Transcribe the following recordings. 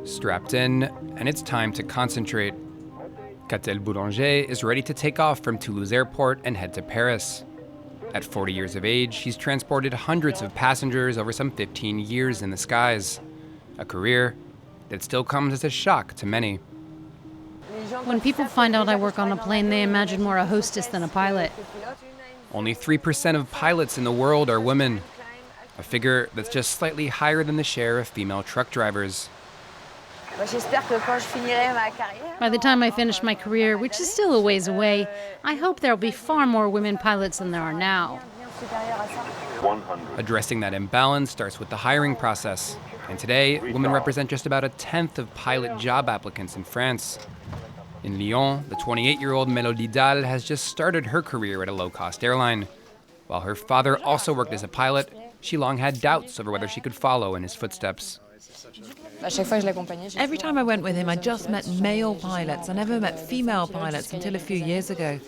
Strapped in, and it's time to concentrate. Catel Boulanger is ready to take off from Toulouse Airport and head to Paris. At 40 years of age, he's transported hundreds of passengers over some 15 years in the skies. A career that still comes as a shock to many. When people find out I work on a plane, they imagine more a hostess than a pilot. Only 3% of pilots in the world are women, a figure that's just slightly higher than the share of female truck drivers. By the time I finish my career, which is still a ways away, I hope there'll be far more women pilots than there are now. Addressing that imbalance starts with the hiring process. And today, women represent just about 1/10 of pilot job applicants in France. In Lyon, the 28-year-old Mélodie Dalle has just started her career at a low-cost airline. While her father also worked as a pilot, she long had doubts over whether she could follow in his footsteps. Every time I went with him, I just met male pilots. I never met female pilots until a few years ago.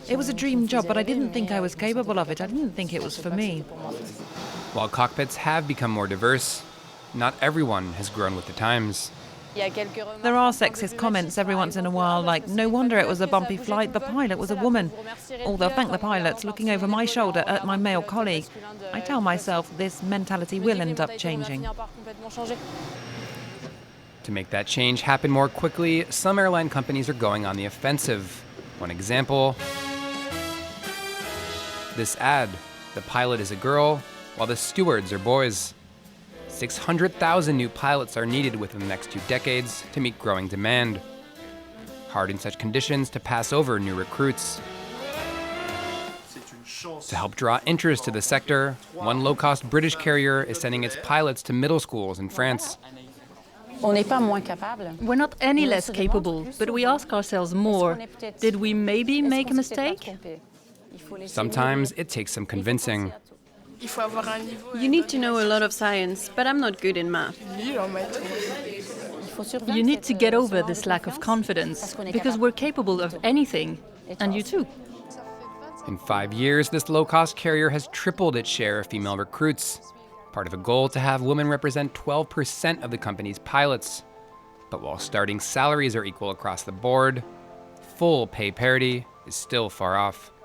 It was a dream job, but I didn't think I was capable of it. I didn't think it was for me. While cockpits have become more diverse, not everyone has grown with the times. There are sexist comments every once in a while, like, no wonder it was a bumpy flight, the pilot was a woman. Or they'll thank the pilots looking over my shoulder at my male colleague. I tell myself this mentality will end up changing. To make that change happen more quickly, some airline companies are going on the offensive. One example, this ad. The pilot is a girl, while the stewards are boys. 600,000 new pilots are needed within the next 2 decades to meet growing demand. Hard in such conditions to pass over new recruits. To help draw interest to the sector, one low-cost British carrier is sending its pilots to middle schools in France. We're not any less capable, but we ask ourselves more. Did we maybe make a mistake? Sometimes it takes some convincing. You need to know a lot of science, but I'm not good in math. You need to get over this lack of confidence, because we're capable of anything, and you too. In 5 years, this low-cost carrier has tripled its share of female recruits, part of a goal to have women represent 12% of the company's pilots. But while starting salaries are equal across the board, full pay parity is still far off.